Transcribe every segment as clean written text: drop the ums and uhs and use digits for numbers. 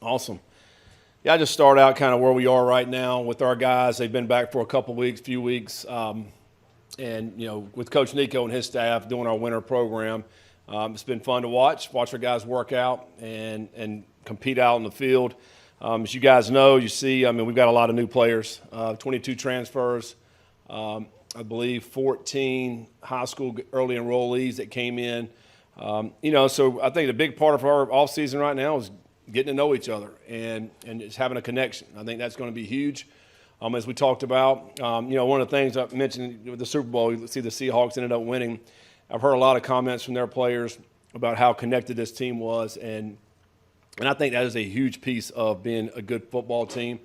Awesome. Yeah, I just start out kind of where we are right now with our guys. They've been back for a couple weeks, few weeks, and with Coach Nico and his staff doing our winter program, it's been fun to watch our guys work out and compete out in the field. As you guys know, you see, we've got a lot of new players, 22 transfers, I believe 14 high school early enrollees that came in. So I think the big part of our offseason right now is getting to know each other and just having a connection. I think that's going to be huge. As we talked about, one of the things I mentioned with the Super Bowl, you see the Seahawks ended up winning. I've heard a lot of comments from their players about how connected this team was, and I think that is a huge piece of being a good football team,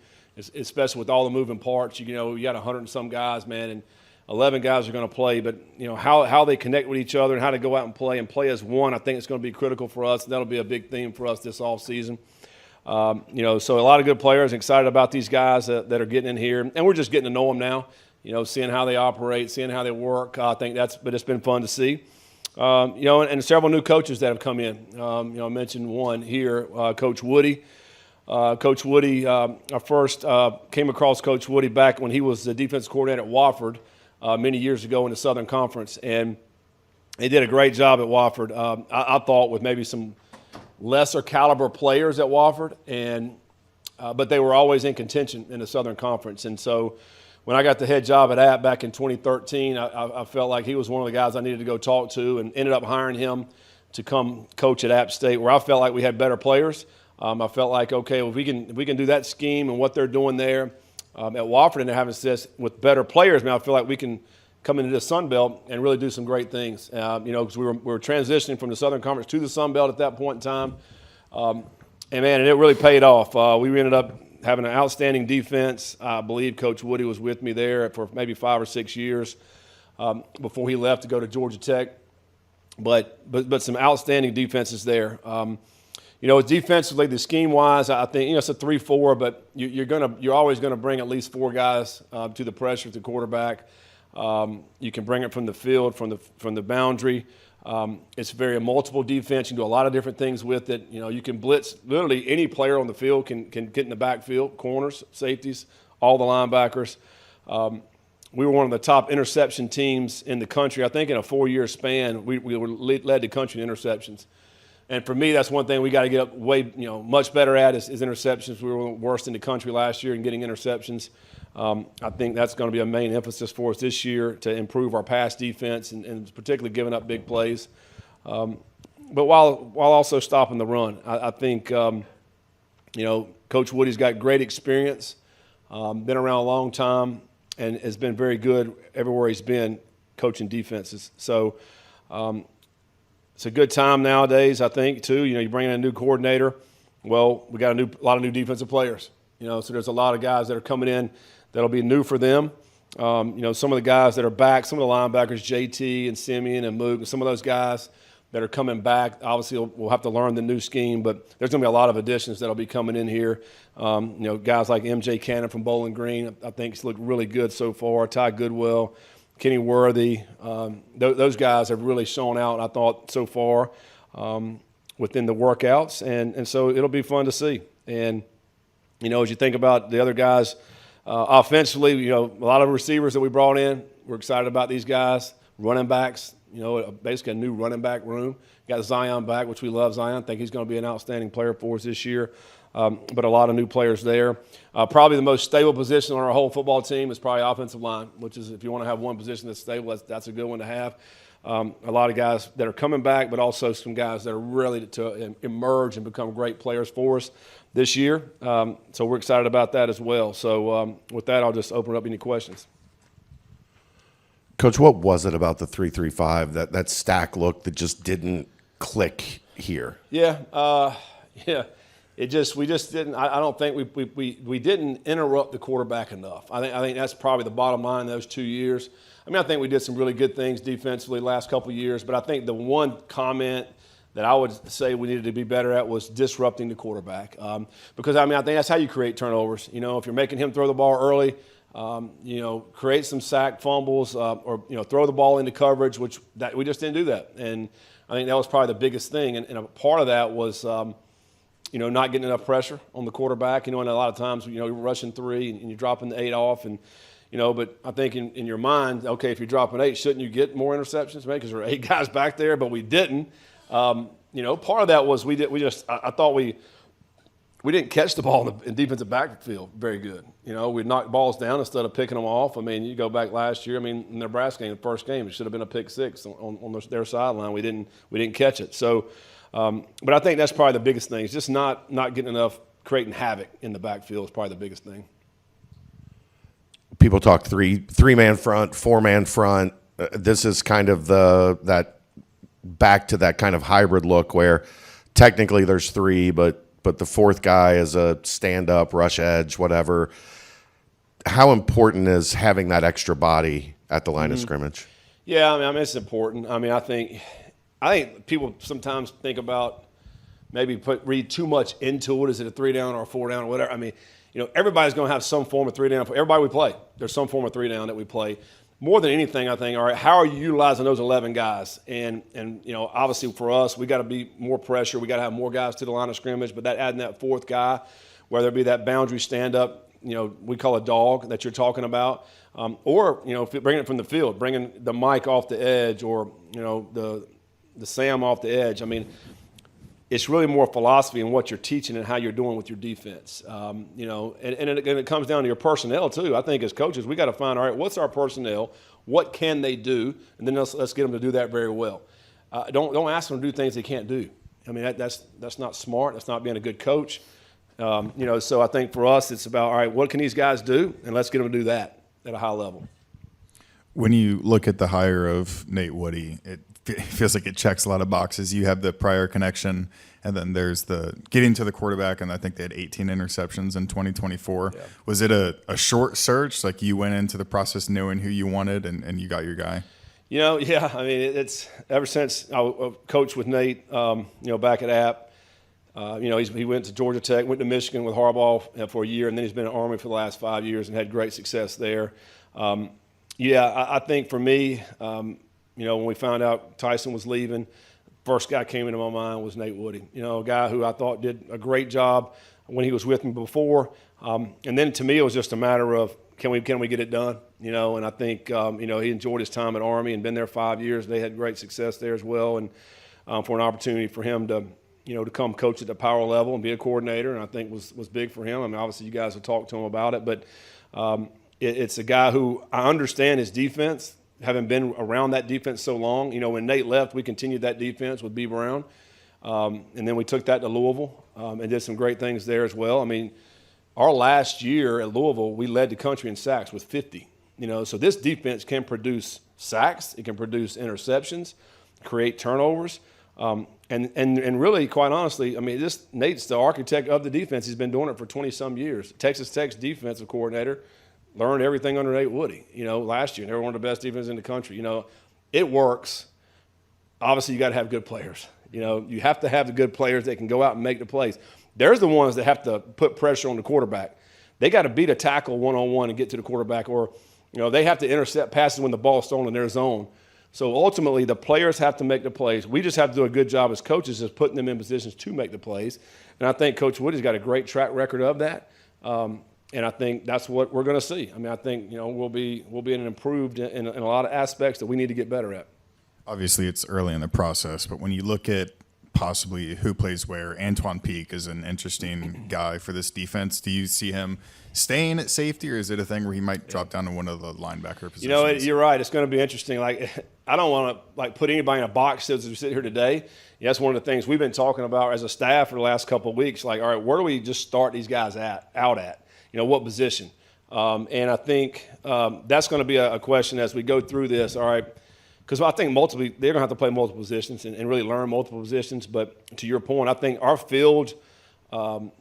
especially with all the moving parts. You got 100 and some guys, man, and 11 guys are going to play. But how they connect with each other and how to go out and play as one, I think it's going to be critical for us. That'll be a big theme for us this offseason. So a lot of good players. Excited about these guys that are getting in here, and we're just getting to know them now. Seeing how they operate, seeing how they work. I think but it's been fun to see. And several new coaches that have come in. I mentioned one here, Coach Woody. Coach Woody, I first came across Coach Woody back when he was the defense coordinator at Wofford many years ago in the Southern Conference, and he did a great job at Wofford. I thought with maybe some lesser caliber players at Wofford, but they were always in contention in the Southern Conference, and so. When I got the head job at App back in 2013, I felt like he was one of the guys I needed to go talk to, and ended up hiring him to come coach at App State, where I felt like we had better players. I felt like, okay, well, if we can do that scheme and what they're doing there at Wofford, and they're having success with better players, man, I feel like we can come into the Sun Belt and really do some great things. Because we were transitioning from the Southern Conference to the Sun Belt at that point in time, and it really paid off. We ended up having an outstanding defense. I believe Coach Woody was with me there for maybe 5 or 6 years before he left to go to Georgia Tech. But some outstanding defenses there. Defensively, the scheme-wise, I think it's a 3-4, but you're always gonna bring at least 4 guys to the pressure to the quarterback. You can bring it from the field, from the boundary. It's very multiple defense. You can do a lot of different things with it. You can blitz. Literally any player on the field can get in the backfield, corners, safeties, all the linebackers. We were one of the top interception teams in the country. I think in a 4-year span, we led the country in interceptions. And for me, that's one thing we got to get much better at is interceptions. We were worst in the country last year in getting interceptions. I think that's going to be a main emphasis for us this year to improve our pass defense and particularly giving up big plays. But while also stopping the run, I think, Coach Woody's got great experience, been around a long time, and has been very good everywhere he's been coaching defenses. So it's a good time nowadays, I think, too. You bring in a new coordinator. Well, we got a lot of new defensive players. So there's a lot of guys that are coming in that'll be new for them. Some of the guys that are back, some of the linebackers, JT and Simeon and Mook, and some of those guys that are coming back, obviously we'll have to learn the new scheme, but there's going to be a lot of additions that'll be coming in here. Guys like MJ Cannon from Bowling Green, I think he's looked really good so far. Ty Goodwell, Kenny Worthy, those guys have really shown out, I thought, so far within the workouts, and so it'll be fun to see. And as you think about the other guys, offensively, a lot of receivers that we brought in, we're excited about these guys. Running backs, basically a new running back room. Got Zion back, which we love Zion. I think he's going to be an outstanding player for us this year. But a lot of new players there. Probably the most stable position on our whole football team is probably offensive line, which is if you want to have one position that's stable, that's a good one to have. A lot of guys that are coming back, but also some guys that are really to emerge and become great players for us this year. So we're excited about that as well. So with that, I'll just open up any questions. Coach, what was it about the 3-3-5, that stack look that just didn't click here? Yeah. We just didn't. I don't think we didn't interrupt the quarterback enough. I think that's probably the bottom line in those 2 years. I think we did some really good things defensively the last couple of years, but I think the one comment that I would say we needed to be better at was disrupting the quarterback. Because I think that's how you create turnovers. If you're making him throw the ball early, create some sack fumbles, or throw the ball into coverage, which we just didn't do that. And I think that was probably the biggest thing. And a part of that was not getting enough pressure on the quarterback. And a lot of times, you're rushing 3 and you're dropping the 8 off. And, but I think in your mind, okay, if you're dropping 8, shouldn't you get more interceptions, maybe because there are 8 guys back there, but we didn't. Part of that was I thought we didn't catch the ball in defensive backfield very good. We knocked balls down instead of picking them off. I mean, you go back last year. I mean, in Nebraska game, the first game, it should have been a pick 6 on their sideline. We didn't catch it. So, but I think that's probably the biggest thing. It's just not getting enough, creating havoc in the backfield is probably the biggest thing. People talk three-man front, 4-man front. This is kind of that back to that kind of hybrid look where technically there's 3, but the 4th guy is a stand-up, rush edge, whatever. How important is having that extra body at the line of scrimmage? Yeah, I mean, it's important. I mean, I think people sometimes think about maybe read too much into it. Is it a 3 down or a 4 down or whatever? I mean, everybody's going to have some form of 3 down. For everybody we play, there's some form of 3 down that we play. More than anything, I think, all right, how are you utilizing those 11 guys? And obviously for us, we got to be more pressure. We got to have more guys to the line of scrimmage. But adding that 4th guy, whether it be that boundary stand-up, we call a dog that you're talking about, or if you bring it from the field, bringing the Mike off the edge, or the Sam off the edge. I mean, it's really more philosophy and what you're teaching and how you're doing with your defense. And it comes down to your personnel too. I think as coaches, we got to find, all right, what's our personnel? What can they do? And then let's get them to do that very well. Don't ask them to do things they can't do. I mean, that's not smart. That's not being a good coach. So I think for us, it's about, all right, what can these guys do? And let's get them to do that at a high level. When you look at the hire of Nate Woody, it feels like it checks a lot of boxes. You have the prior connection, and then there's the getting to the quarterback, and I think they had 18 interceptions in 2024. Yeah. Was it a short search? Like you went into the process knowing who you wanted, and you got your guy? Yeah. I mean, it's ever since I coached with Nate, back at App. He went to Georgia Tech, went to Michigan with Harbaugh for a year, and then he's been at Army for the last 5 years and had great success there. I think for me, when we found out Tyson was leaving, first guy came into my mind was Nate Woody. A guy who I thought did a great job when he was with me before. And then to me, it was just a matter of can we get it done? And I think he enjoyed his time at Army and been there 5 years. They had great success there as well, and for an opportunity for him to come coach at the power level and be a coordinator, and I think was big for him. I mean, obviously you guys have talked to him about it, but it's a guy who I understand his defense, having been around that defense so long. When Nate left, we continued that defense with B. Brown, and then we took that to Louisville and did some great things there as well. I mean, our last year at Louisville, we led the country in sacks with 50. So this defense can produce sacks, it can produce interceptions, create turnovers. And really, quite honestly, I mean, Nate's the architect of the defense. He's been doing it for 20-some years. Texas Tech's defensive coordinator learned everything under Nate Woody, last year. They were one of the best defenses in the country. It works. Obviously, you got to have good players. You have to have the good players that can go out and make the plays. There's the ones that have to put pressure on the quarterback. They got to beat a tackle one-on-one and get to the quarterback, or, they have to intercept passes when the ball's thrown in their zone. So ultimately, the players have to make the plays. We just have to do a good job as coaches of putting them in positions to make the plays. And I think Coach Woody's got a great track record of that. And I think that's what we're going to see. I mean, I think we'll be in an improved in a lot of aspects that we need to get better at. Obviously, it's early in the process, but when you look at possibly who plays where, Antoine Peak is an interesting guy for this defense. Do you see him staying at safety, or is it a thing where he might drop down to one of the linebacker positions? You're right. It's going to be interesting. I don't want to put anybody in a box as we sit here today. That's one of the things we've been talking about as a staff for the last couple of weeks. All right, where do we just start these guys out at? What position? And I think that's going to be a question as we go through this. All right, because I think they're going to have to play multiple positions and really learn multiple positions. But to your point, I think our field,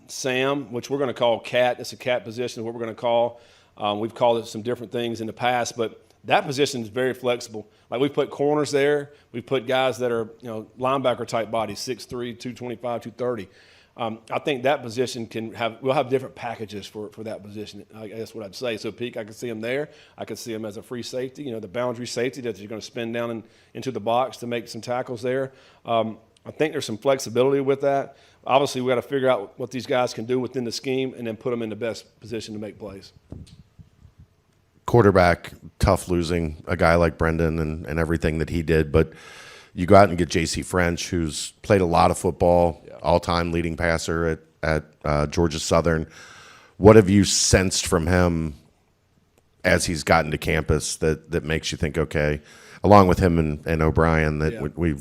Sam, which we're going to call cat, it's a cat position, is what we're going to call. We've called it some different things in the past, but that position is very flexible. Like we put corners there. We put guys that are, linebacker type bodies, 6'3", 225, 230. I think that position we'll have different packages for that position. I guess what I'd say. So Peak, I could see him there. I could see him as a free safety, the boundary safety that you're going to spin down into the box to make some tackles there. I think there's some flexibility with that. obviously we got to figure out what these guys can do within the scheme and then put them in the best position to make plays. Quarterback, tough losing a guy like Brendan and everything that he did, but you go out and get J.C. French, who's played a lot of football, all-time leading passer at Georgia Southern. What have you sensed from him as he's gotten to campus that makes you think, okay, along with him and O'Brien, that we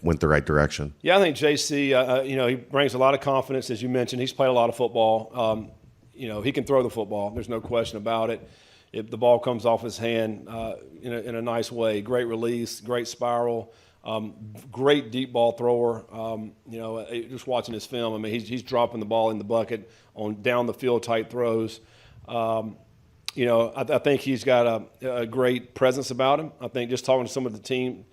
went the right direction? Yeah, I think JC, he brings a lot of confidence, as you mentioned. He's played a lot of football. He can throw the football. There's no question about it. If the ball comes off his hand in a nice way, great release, great spiral, great deep ball thrower. Just watching his film, I mean, he's dropping the ball in the bucket on down the field type throws. I think he's got a great presence about him. I think just talking to some of the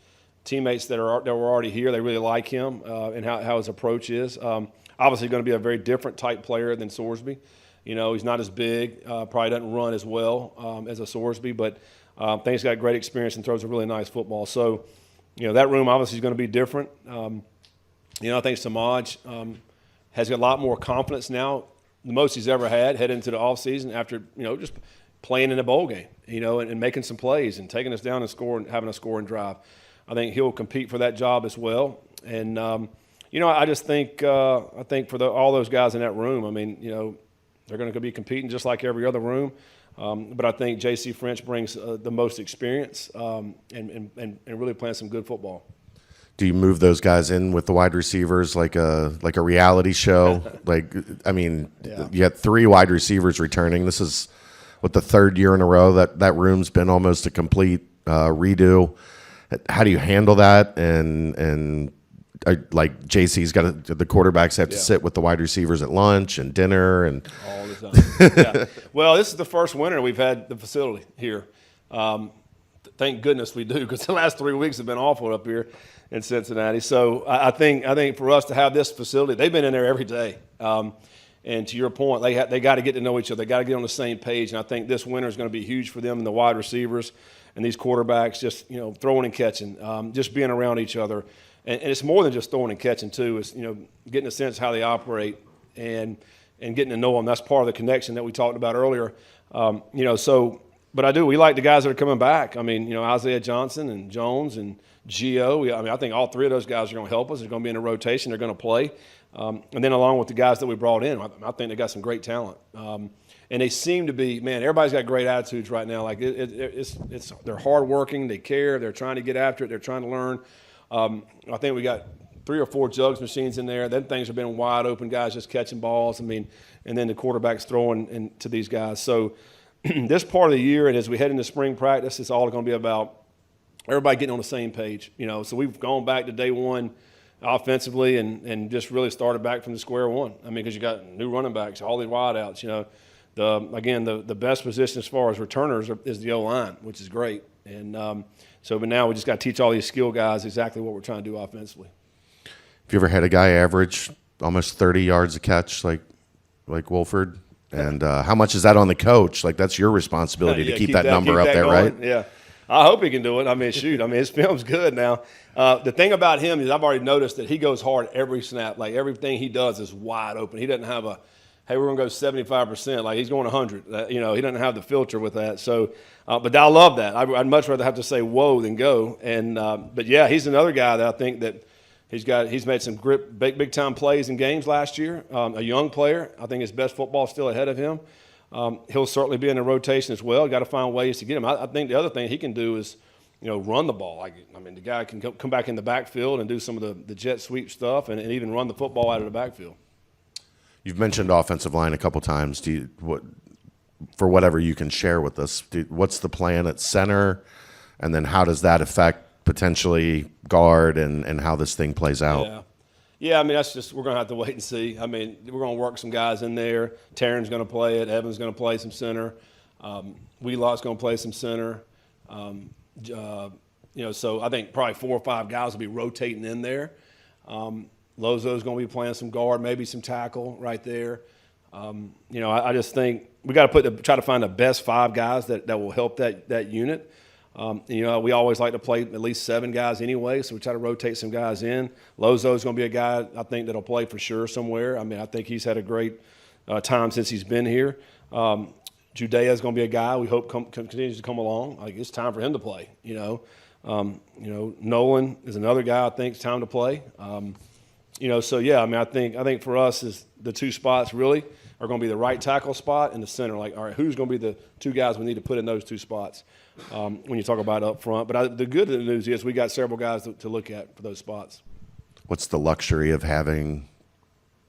teammates that were already here, they really like him and how his approach is. Obviously, going to be a very different type player than Sorsby. He's not as big, probably doesn't run as well as a Sorsby, but I think he's got great experience and throws a really nice football. So, that room obviously is going to be different. I think Samaj has got a lot more confidence now, the most he's ever had heading into the offseason after, just playing in a bowl game, and making some plays and taking us down and scoring, having a scoring drive. I think he'll compete for that job as well. And, I just think for all those guys in that room, I mean, they're going to be competing just like every other room. But I think J.C. French brings the most experience and really playing some good football. Do you move those guys in with the wide receivers like a reality show? You had 3 wide receivers returning. This is the 3rd year in a row that room's been almost a complete redo. How do you handle that? And like JC's got the quarterbacks have to sit with the wide receivers at lunch and dinner and all the time. Well, this is the first winter we've had the facility here. Thank goodness we do, because the last 3 weeks have been awful up here in Cincinnati. So I think for us to have this facility, they've been in there every day. And to your point, they got to get to know each other. They got to get on the same page. And I think this winter is going to be huge for them and the wide receivers and these quarterbacks, just throwing and catching, just being around each other. And it's more than just throwing and catching too. It's getting a sense of how they operate and getting to know them. That's part of the connection that we talked about earlier. But we like the guys that are coming back. I mean, Isaiah Johnson and Jones and Gio. I think all 3 of those guys are going to help us. They're going to be in a rotation. They're going to play. And then along with the guys that we brought in, I think they got some great talent. And they seem to be, man, everybody's got great attitudes right now. Like they're hardworking. They care. They're trying to get after it. They're trying to learn. I think we got 3 or 4 jugs machines in there. Then things have been wide open, guys just catching balls. And then the quarterback's throwing into these guys. So this part of the year, and as we head into spring practice, it's all going to be about everybody getting on the same page. So we've gone back to day one offensively and just really started back from the square one. I mean, because you got new running backs, all these wideouts. The best position as far as returners is the O-line, which is great. And but now we just got to teach all these skill guys exactly what we're trying to do offensively. Have you ever had a guy average almost 30 yards a catch like Wolford? And how much is that on the coach? Like, that's your responsibility to keep that number up there, going. Right? Yeah. I hope he can do it. I mean, shoot. I mean, his film's good now. The thing about him is I've already noticed that he goes hard every snap. Like, everything he does is wide open. He doesn't have hey, we're going to go 75%. Like, he's going 100. He doesn't have the filter with that. So, but I love that. I'd much rather have to say whoa than go. And but, yeah, he's another guy that I think that he's made some big time plays in games last year. A young player. I think his best football is still ahead of him. He'll certainly be in the rotation as well. Got to find ways to get him. I think the other thing he can do is, run the ball. The guy can come back in the backfield and do some of the jet sweep stuff and even run the football out of the backfield. You've mentioned offensive line a couple times. For whatever you can share with us, what's the plan at center, and then how does that affect potentially guard and how this thing plays out? Yeah, that's just we're going to have to wait and see. We're going to work some guys in there. Taryn's going to play it. Evan's going to play some center. Wheelock's going to play some center. So I think probably 4 or 5 guys will be rotating in there. Lozo's going to be playing some guard, maybe some tackle right there. I just think we got to try to find the best 5 guys that will help that unit. We always like to play at least 7 guys anyway, so we try to rotate some guys in. Lozo's going to be a guy I think that'll play for sure somewhere. I mean, I think he's had a great time since he's been here. Judea's going to be a guy we hope continues to come along. Like, it's time for him to play. Nolan is another guy I think it's time to play. So yeah, I mean, I think for us is the 2 spots really are going to be the right tackle spot and the center. Like, all right, who's going to be the 2 guys we need to put in those 2 spots when you talk about up front? But the good news is we got several guys to look at for those spots. What's the luxury of having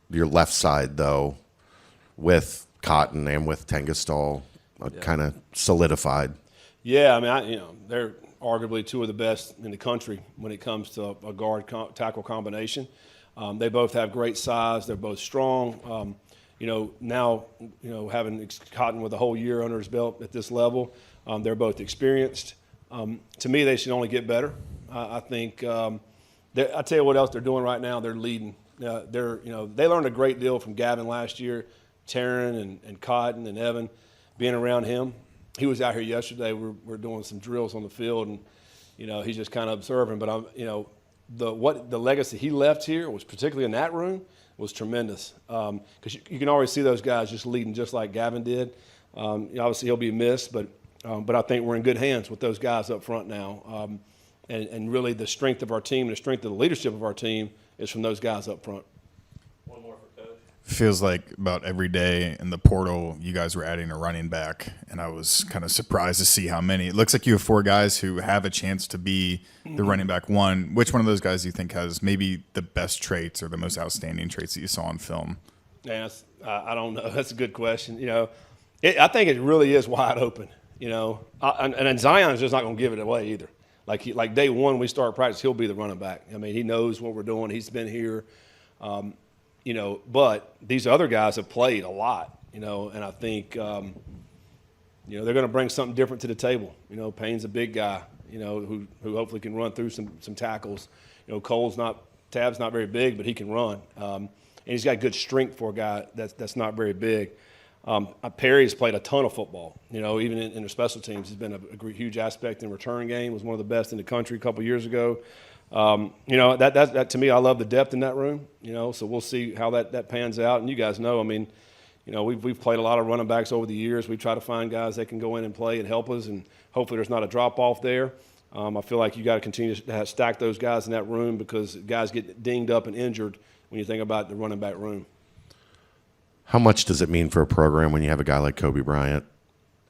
your left side though, with Cotton and with Tengesdahl kind of solidified? Yeah, I mean, they're arguably 2 of the best in the country when it comes to a guard tackle combination. They both have great size. They're both strong. Now, having Cotton with a whole year under his belt at this level, they're both experienced. To me, they should only get better. I think. I tell you what else they're doing right now. They're leading. They learned a great deal from Gavin last year. Taryn and Cotton and Evan, being around him. He was out here yesterday. We're doing some drills on the field, and he's just kind of observing. But the legacy he left here was, particularly in that room, was tremendous. Because you can always see those guys just leading just like Gavin did. Obviously he'll be missed, but I think we're in good hands with those guys up front now. And really the strength of our team and the strength of the leadership of our team is from those guys up front. One more for Coach. Feels like about every day in the portal you guys were adding a running back, and I was kind of surprised to see how many. It looks like you have 4 guys who have a chance to be the running back one. Which one of those guys do you think has maybe the best traits or the most outstanding traits that you saw on film? Yeah, I don't know. That's a good question. I think it really is wide open. And Zion's just not going to give it away either. Like day one, we start practice, he'll be the running back. I mean, he knows what we're doing. He's been here. But these other guys have played a lot, and I think, they're going to bring something different to the table. Payne's a big guy, who hopefully can run through some tackles. Tab's not very big, but he can run. And he's got good strength for a guy that's not very big. Perry's played a ton of football, even in the special teams. He's been a huge aspect in the return game, was one of the best in the country a couple years ago. That to me, I love the depth in that room, so we'll see how that pans out. And you guys know, I mean, we've played a lot of running backs over the years. We try to find guys that can go in and play and help us, and hopefully there's not a drop-off there. I feel like you got to continue to stack those guys in that room because guys get dinged up and injured when you think about the running back room. How much does it mean for a program when you have a guy like Kobe Bryant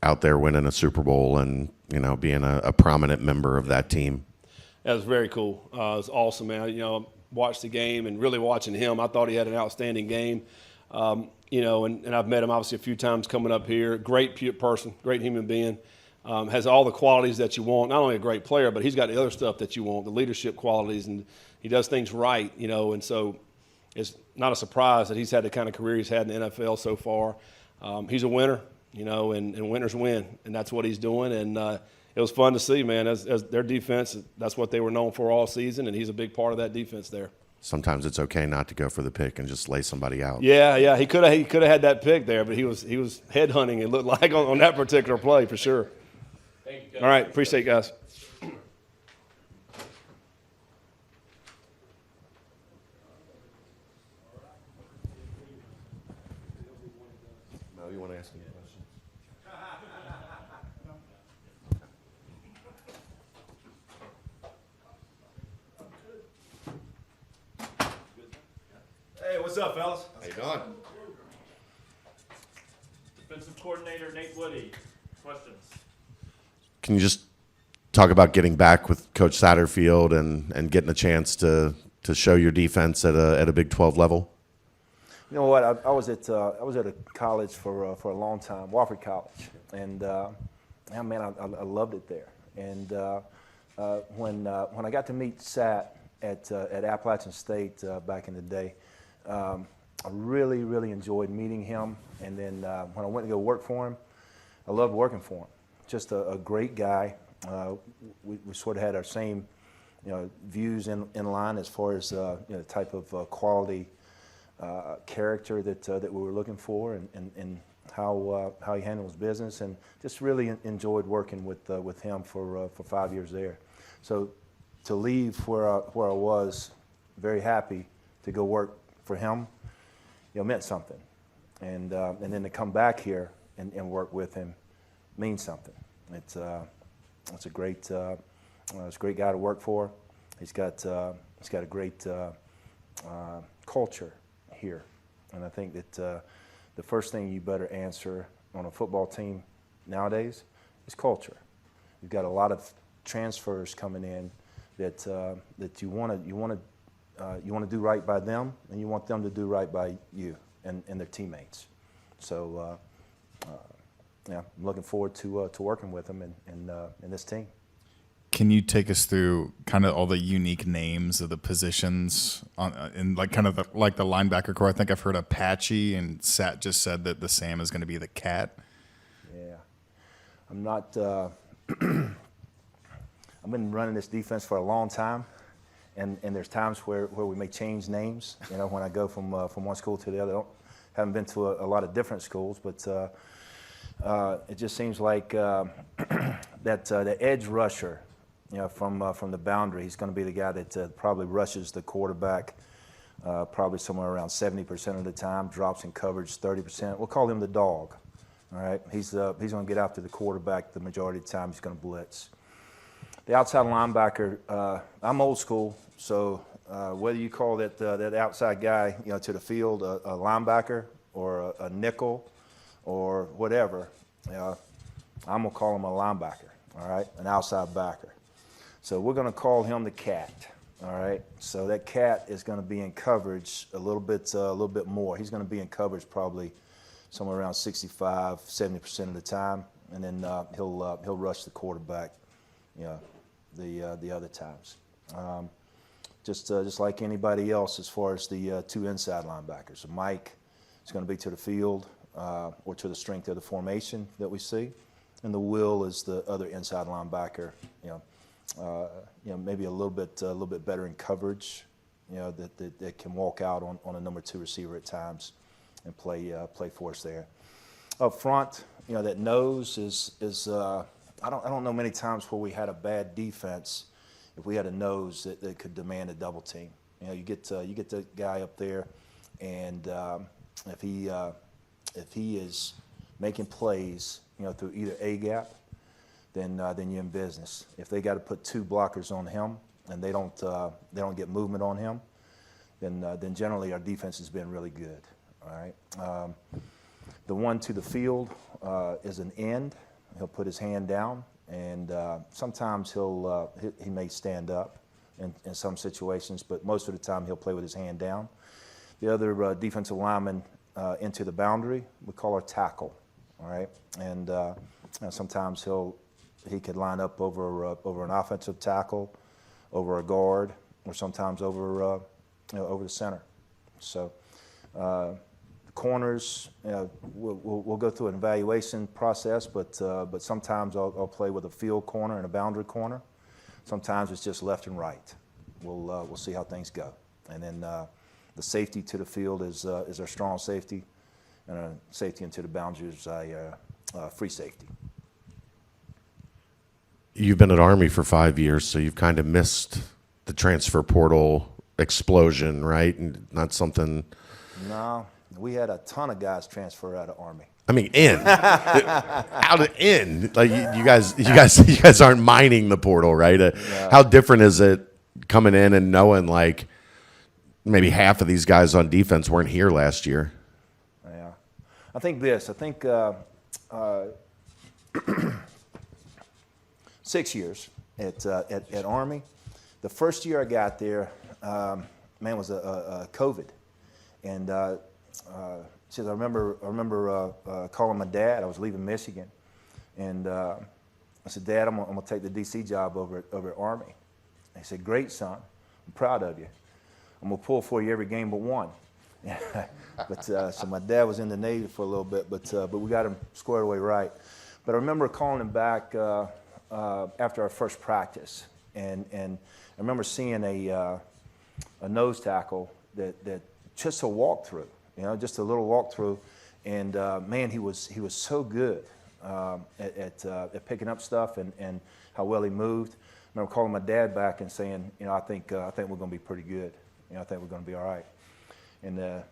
out there winning a Super Bowl and, being a prominent member of that team? That was very cool. It was awesome, man. Watched the game and really watching him, I thought he had an outstanding game. And I've met him obviously a few times coming up here. Great person, great human being. Has all the qualities that you want. Not only a great player, but he's got the other stuff that you want, the leadership qualities, and he does things right, and so it's not a surprise that he's had the kind of career he's had in the NFL so far. He's a winner, and winners win, and that's what he's doing. And it was fun to see, man, as their defense, that's what they were known for all season, and he's a big part of that defense there. Sometimes it's okay not to go for the pick and just lay somebody out. Yeah, he could have had that pick there, but he was head hunting, it looked like, on that particular play for sure. Thank you, Coach. All right, appreciate it, guys. You want to ask me a question? Hey, what's up, fellas? How you doing? Defensive coordinator Nate Woody. Questions? Can you just talk about getting back with Coach Satterfield and getting a chance to show your defense at a Big 12 level? You know what? I was at a college for a long time, Wofford College, and I loved it there. And when I got to meet Sat at Appalachian State back in the day, I really enjoyed meeting him. And then when I went to go work for him, I loved working for him. Just a great guy. We sort of had our same views in line as far as the type of quality character that we were looking for, and how he handles business, and just really enjoyed working with him for 5 years there. So to leave where I was, very happy to go work for him, meant something, and then to come back here and work with him means something. It's a great guy to work for. He's got a great culture here, and I think that the first thing you better answer on a football team nowadays is culture. You've got a lot of transfers coming in that you want to do right by them, and you want them to do right by you and their teammates. So yeah, I'm looking forward to working with them in this team. Can you take us through kind of all the unique names of the positions in like kind of the linebacker core? I think I've heard Apache, and Sat just said that the Sam is going to be the Cat. Yeah, I'm not. I've been running this defense for a long time, and there's times where we may change names. When I go from one school to the other. Haven't been to a lot of different schools, but it just seems like that the edge rusher. From the boundary, he's going to be the guy that probably rushes the quarterback probably somewhere around 70% of the time, drops in coverage 30%. We'll call him the dog. All right, he's going to get after the quarterback the majority of the time. He's going to blitz. The outside linebacker, I'm old school, so whether you call that outside guy to the field a linebacker or a nickel or whatever, I'm going to call him a linebacker. All right, an outside backer. So we're going to call him the Cat, all right? So that Cat is going to be in coverage a little bit more. He's going to be in coverage probably somewhere around 65, 70% of the time, and then he'll rush the quarterback, the other times. Just like anybody else as far as the two inside linebackers. So Mike is going to be to the field or to the strength of the formation that we see, and the Will is the other inside linebacker, maybe a little bit better in coverage, that can walk out on a number 2 receiver at times and play for us there. Up front, that nose is I don't know many times where we had a bad defense if we had a nose that could demand a double team. You get the guy up there, and if he is making plays, through either A gap, then you're in business. If they got to put 2 blockers on him and they don't get movement on him, then generally our defense has been really good. All right. The one to the field is an end. He'll put his hand down, and sometimes he may stand up in some situations, but most of the time he'll play with his hand down. The other defensive lineman into the boundary we call our tackle. All right, and sometimes he could line up over an offensive tackle, over a guard, or sometimes over the center. So the corners, we'll go through an evaluation process, but sometimes I'll play with a field corner and a boundary corner. Sometimes it's just left and right. We'll see how things go. And then the safety to the field is our strong safety, and safety into the boundary is free safety. You've been at Army for 5 years, so you've kind of missed the transfer portal explosion, right? And not something. No, we had a ton of guys transfer out of Army. I mean, out of in. Like you guys aren't mining the portal, right? Yeah. How different is it coming in and knowing like maybe half of these guys on defense weren't here last year? Yeah, I think 6 years at Army. The first year I got there, was a COVID, and says I remember calling my dad. I was leaving Michigan, and I said, "Dad, I'm gonna take the DC job over at Army." And he said, "Great, son. I'm proud of you. I'm gonna pull for you every game but one." But so my dad was in the Navy for a little bit, but we got him squared away right. But I remember calling him back after our first practice, and I remember seeing a nose tackle that just a walkthrough, just a little walkthrough. And man, he was so good at picking up stuff and how well he moved. I remember calling my dad back and saying, I think we're going to be pretty good. I think we're going to be all right. And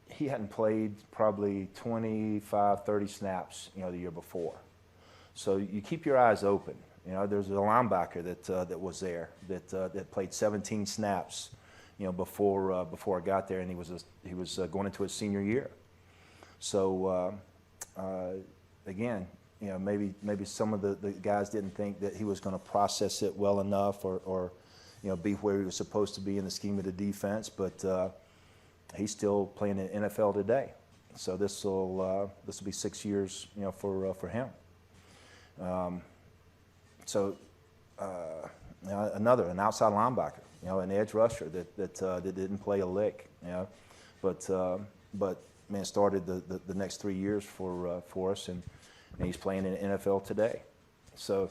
he hadn't played probably 25, 30 snaps, the year before. So you keep your eyes open. There's a linebacker that was there that played 17 snaps, before I got there, and he was going into his senior year. So again, maybe some of the guys didn't think that he was going to process it well enough, or be where he was supposed to be in the scheme of the defense, but he's still playing in the NFL today. So this will be 6 years, for him. An outside linebacker, an edge rusher that didn't play a lick, but man, started the next 3 years for us, and he's playing in the NFL today. So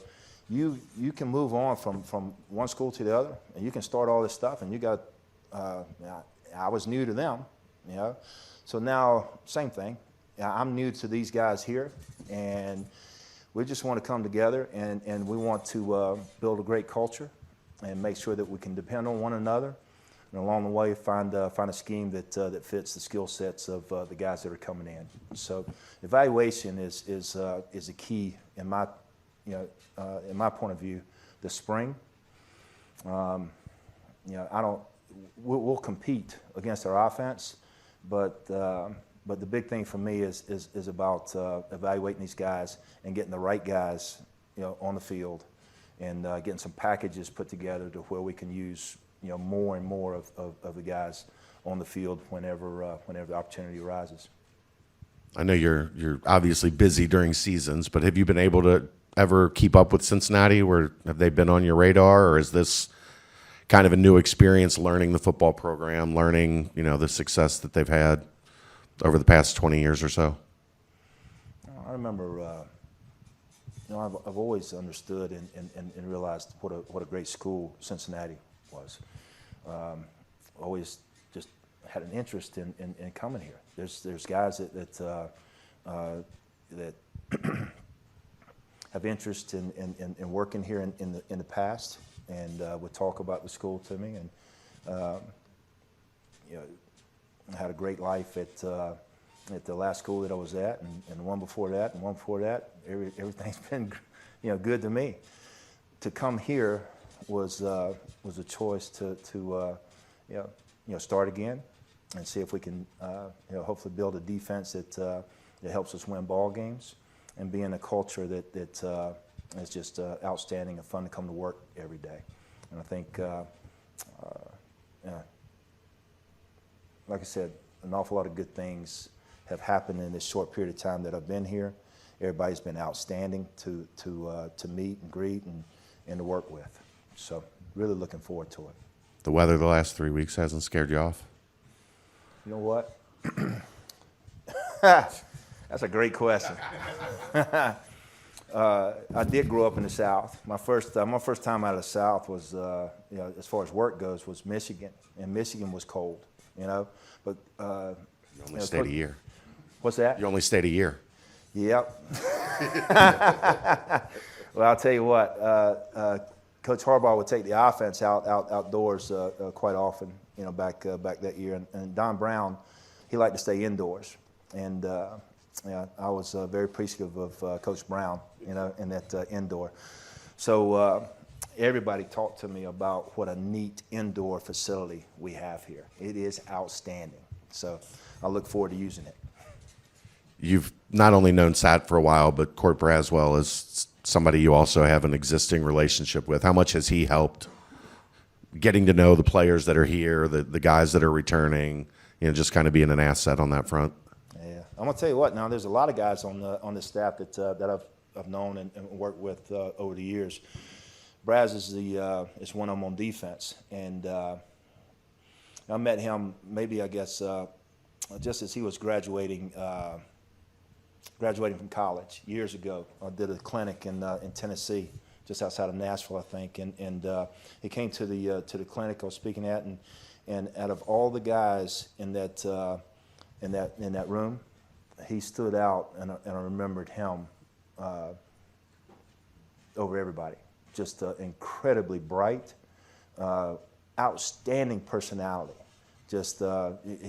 you can move on from one school to the other, and you can start all this stuff, and you got. I was new to them, so now same thing. I'm new to these guys here, and we just want to come together, and we want to build a great culture and make sure that we can depend on one another, and along the way find a scheme that fits the skill sets of the guys that are coming in. So evaluation is a key in my point of view. This spring, we'll compete against our offense, but the big thing for me is about evaluating these guys and getting the right guys, on the field, and getting some packages put together to where we can use, more and more of the guys on the field whenever the opportunity arises. I know you're obviously busy during seasons, but have you been able to ever keep up with Cincinnati? Or have they been on your radar, or is this kind of a new experience learning the football program, learning, the success that they've had over the past 20 years or so? I remember, I've always understood and realized what a great school Cincinnati was. Always just had an interest in coming here. There's guys that have interest in working here in the past, and would talk about the school to me, and I had a great life at the last school that I was at, and the one before that, and one before that. Everything's been, good to me. To come here was a choice to start again and see if we can, hopefully build a defense that helps us win ball games, and be in a culture that is just outstanding and fun to come to work every day. And I think, like I said, an awful lot of good things have happened in this short period of time that I've been here. Everybody's been outstanding to meet and greet and to work with. So really looking forward to it. The weather the last 3 weeks hasn't scared you off? You know what? That's a great question. I did grow up in the South. My first time out of the South was, as far as work goes, was Michigan, and Michigan was cold, But You only stayed a year. What's that? You only stayed a year. Yep. Well, I'll tell you what. Coach Harbaugh would take the offense outdoors quite often, back that year. And Don Brown, he liked to stay indoors. And I was very appreciative of Coach Brown, in that indoor. So everybody talked to me about what a neat indoor facility we have here. It is outstanding. So I look forward to using it. You've not only known Sat for a while, but Court Braswell is somebody you also have an existing relationship with. How much has he helped getting to know the players that are here, the guys that are returning, just kind of being an asset on that front? Yeah, I'm gonna tell you what. Now, there's a lot of guys on the staff that I've known and worked with over the years. Braz is one of them on defense, and I met him maybe, I guess, just as he was graduating from college years ago. I did a clinic in Tennessee, just outside of Nashville, I think, and he came to the clinic I was speaking at, and And out of all the guys in that room, he stood out, and I remembered him over everybody. Just incredibly bright, outstanding personality. Just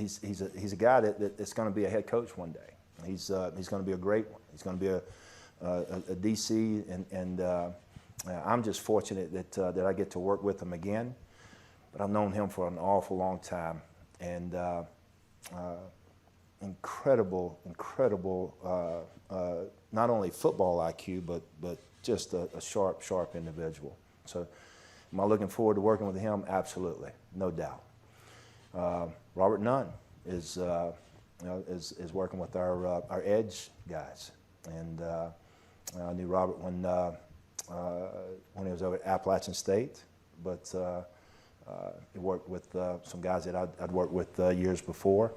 he's a guy that's going to be a head coach one day. He's going to be a great one. He's going to be a DC, and I'm just fortunate that I get to work with him again. But I've known him for an awful long time, and incredible, not only football IQ, but just a sharp individual. So, am I looking forward to working with him? Absolutely, no doubt. Robert Nunn is working with our edge guys, and I knew Robert when he was over at Appalachian State, but he worked with some guys that I'd worked with years before,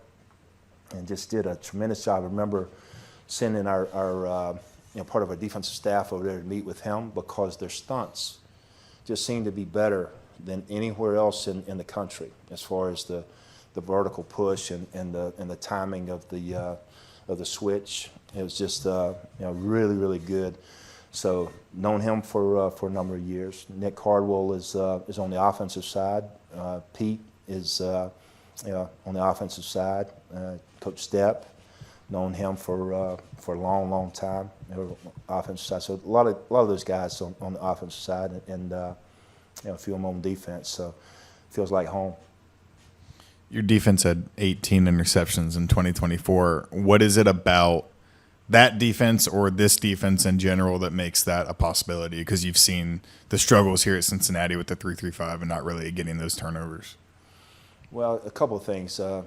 and just did a tremendous job. I remember sending our part of our defensive staff over there to meet with him because their stunts just seemed to be better than anywhere else in the country as far as the vertical push and the timing of the switch. It was just really good. So known him for a number of years. Nick Cardwell is on the offensive side. Pete is on the offensive side. Coach Stepp, known him for a long time. Offensive side. So a lot of those guys on the offensive side, and a few of them on defense. So feels like home. Your defense had 18 interceptions in 2024. What is it about that defense or this defense in general that makes that a possibility? Because you've seen the struggles here at Cincinnati with the 3-3-5 and not really getting those turnovers. Well, a couple of things. I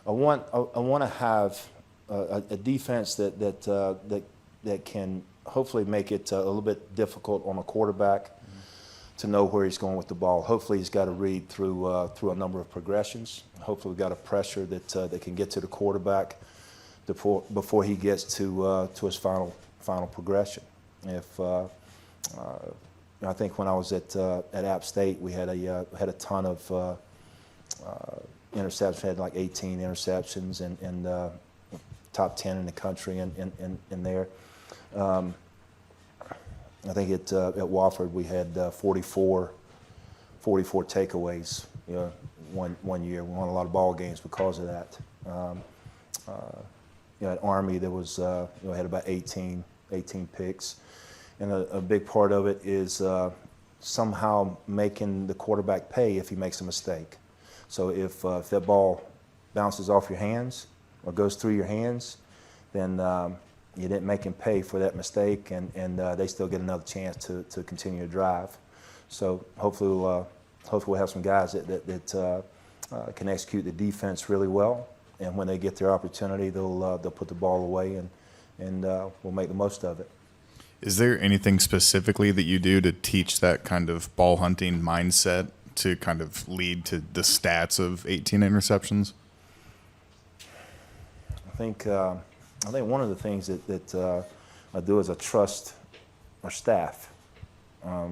want to have a defense that can hopefully make it a little bit difficult on a quarterback to know where he's going with the ball. Hopefully he's got to read through a number of progressions. Hopefully we've got a pressure that can get to the quarterback before he gets to his final progression. If I think when I was at App State, we had a ton of interceptions. We had like 18 interceptions and top 10 in the country in there. I think at Wofford we had 44 takeaways. One year we won a lot of ball games because of that. At Army there was had about 18 picks, and a big part of it is somehow making the quarterback pay if he makes a mistake. So if that ball bounces off your hands or goes through your hands, then you didn't make him pay for that mistake, and they still get another chance to continue to drive. So hopefully we'll have some guys that can execute the defense really well, and when they get their opportunity, they'll put the ball away, and we'll make the most of it. Is there anything specifically that you do to teach that kind of ball hunting mindset to kind of lead to the stats of 18 interceptions? I think one of the things that I do is I trust our staff. I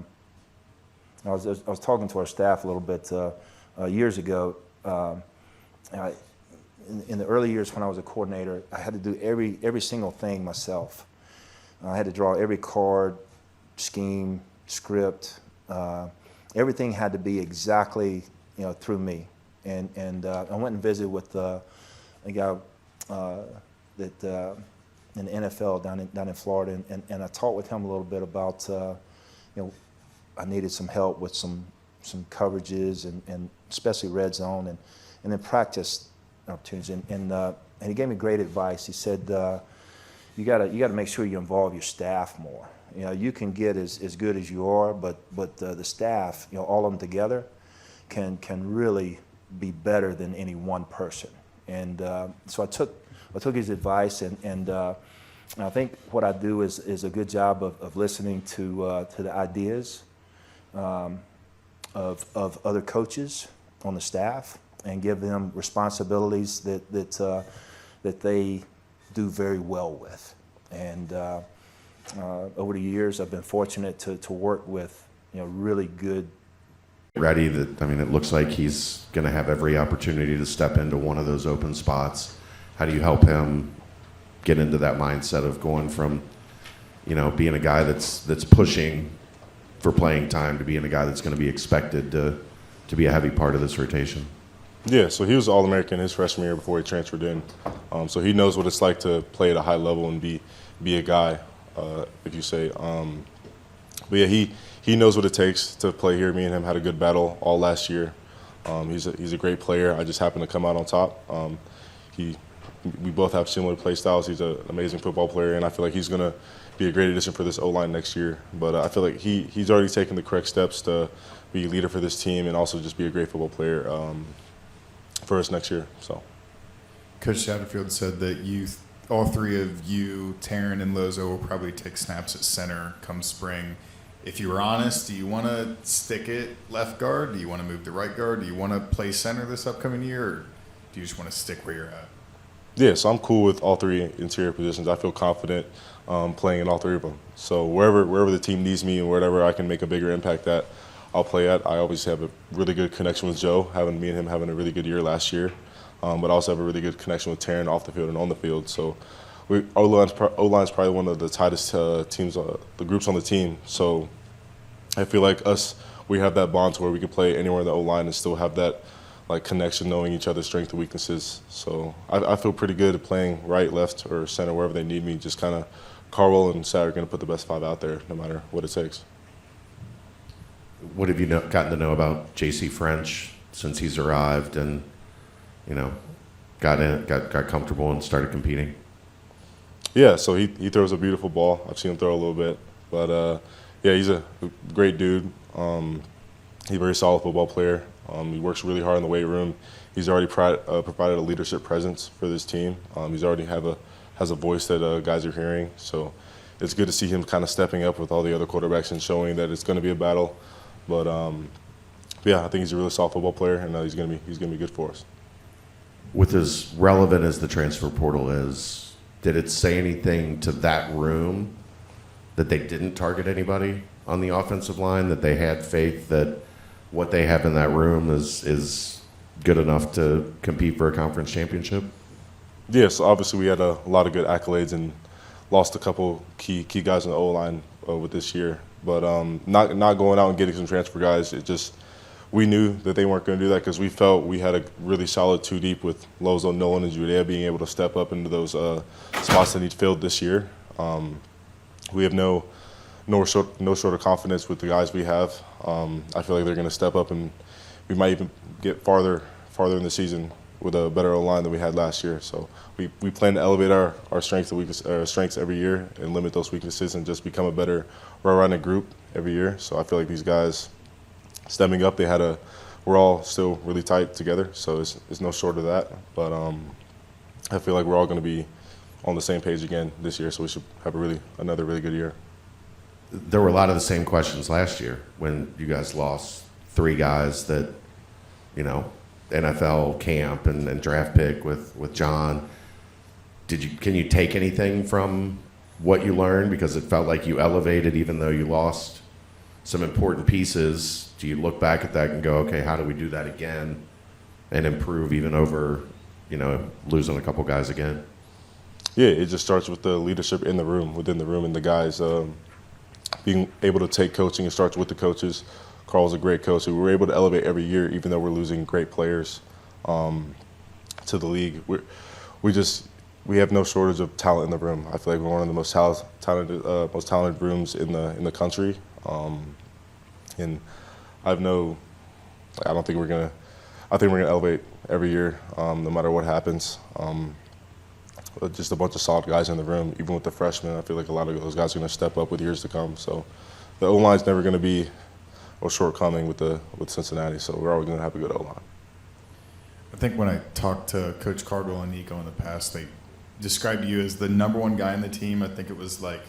was talking to our staff a little bit years ago. In the early years when I was a coordinator, I had to do every single thing myself. I had to draw every card, scheme, script. Everything had to be exactly through me. And I went and visited with a guy that in the NFL down in Florida, and I talked with him a little bit about I needed some help with some coverages and especially red zone and then practice opportunities, and he gave me great advice. He said you got to make sure you involve your staff more. You can get as good as you are, but the staff, all of them together, can really be better than any one person. And so I took his advice, and I think what I do is a good job of listening to the ideas of other coaches on the staff, and give them responsibilities that they do very well with. And over the years, I've been fortunate to work with really good ready? That, I mean, it looks like he's going to have every opportunity to step into one of those open spots. How do you help him get into that mindset of going from, being a guy that's pushing for playing time to being a guy that's going to be expected to be a heavy part of this rotation? Yeah, so he was All-American his freshman year before he transferred in. So he knows what it's like to play at a high level and be a guy, if you say. But yeah, he knows what it takes to play here. Me and him had a good battle all last year. He's a great player. I just happened to come out on top. We both have similar play styles. He's an amazing football player, and I feel like he's going to be a great addition for this O-line next year. But I feel like he's already taken the correct steps to be a leader for this team and also just be a great football player for us next year. So, Coach Satterfield said that all three of you, Taryn and Lozo, will probably take snaps at center come spring. If you were honest, do you want to stick it left guard? Do you want to move to right guard? Do you want to play center this upcoming year, or do you just want to stick where you're at? yeah, so I'm cool with all three interior positions. I feel confident playing in all three of them. So wherever the team needs me and wherever I can make a bigger impact at, I'll play at. I always have a really good connection with Joe, me and him having a really good year last year. But I also have a really good connection with Taryn off the field and on the field. So O-line's probably one of the tightest teams, the groups on the team. So I feel like we have that bond to where we can play anywhere in the O-line and still have that connection, knowing each other's strengths and weaknesses. So I feel pretty good at playing right, left, or center, wherever they need me. Just kind of Carwell and Sat are going to put the best five out there no matter what it takes. What have you gotten to know about J.C. French since he's arrived and, got comfortable and started competing? Yeah, so he throws a beautiful ball. I've seen him throw a little bit. But, yeah, he's a great dude. He's a very solid football player. He works really hard in the weight room. He's already provided a leadership presence for this team. He's already has a voice that guys are hearing. So it's good to see him kind of stepping up with all the other quarterbacks and showing that it's going to be a battle. But yeah, I think he's a really solid football player, and he's going to be good for us. With as relevant as the transfer portal is, did it say anything to that room that they didn't target anybody on the offensive line, that they had faith that what they have in that room is good enough to compete for a conference championship? Yeah, so obviously we had a lot of good accolades and lost a couple key guys in the O-line with this year. But not going out and getting some transfer guys, we knew that they weren't going to do that because we felt we had a really solid two deep with Lozo, Nolan, and Judea being able to step up into those spots that need filled this year. We have no short of confidence with the guys we have. I feel like they're going to step up, and we might even get farther in the season with a better O-line than we had last year. So we plan to elevate our strengths and strengths every year and limit those weaknesses and just become a better well-rounded group every year. So I feel like these guys stemming up, we're all still really tight together. So it's no short of that. But I feel like we're all going to be on the same page again this year. So we should have another really good year. There were a lot of the same questions last year when you guys lost three guys that, NFL camp and draft pick with John. Can you take anything from what you learned? Because it felt like you elevated even though you lost some important pieces. Do you look back at that and go, okay, how do we do that again and improve even over, losing a couple guys again? Yeah, it just starts with the leadership within the room, and the guys being able to take coaching. It starts with the coaches. Carl's a great coach. So we're able to elevate every year, even though we're losing great players to the league. We have no shortage of talent in the room. I feel like we're one of the most talented rooms in the country. And I think we're gonna elevate every year, no matter what happens. Just a bunch of solid guys in the room, even with the freshmen. I feel like a lot of those guys are going to step up with years to come. So the O-line's never going to be a shortcoming with Cincinnati. So we're always going to have a good O-line. I think when I talked to Coach Cardwell and Nico in the past, they described you as the number one guy in the team. I think it was like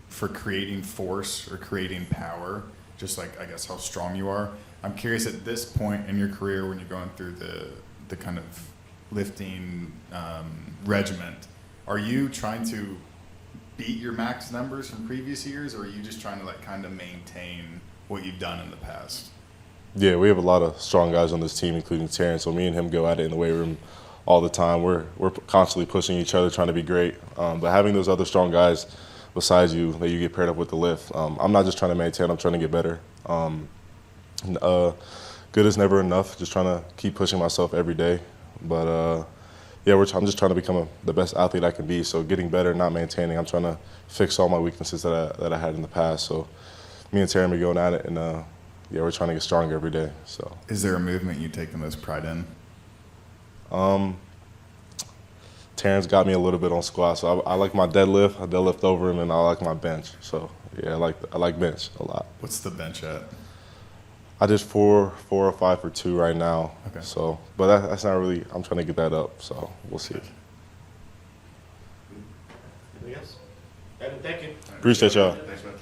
for creating force or creating power, just like I guess how strong you are. I'm curious at this point in your career when you're going through the kind of lifting regiment, are you trying to beat your max numbers from previous years, or are you just trying to kind of maintain what you've done in the past? Yeah, we have a lot of strong guys on this team, including Terrence. So me and him go at it in the weight room all the time. We're constantly pushing each other, trying to be great. But having those other strong guys besides you that you get paired up with the lift, I'm not just trying to maintain. I'm trying to get better. Good is never enough. Just trying to keep pushing myself every day. But yeah, I'm just trying to become the best athlete I can be. So getting better, not maintaining. I'm trying to fix all my weaknesses that I had in the past. So me and Terry are going at it, and yeah, we're trying to get stronger every day. So Is there a movement you take the most pride in? Terrence got me a little bit on squat, so I like my deadlift. I deadlift over him, and I like my bench. So yeah, I like bench a lot. What's the bench at? I did 4 or 5 for 2 right now. Okay. So, but that's not really. I'm trying to get that up. So we'll see. Anything else? Evan, thank you. Appreciate y'all. Thanks, man.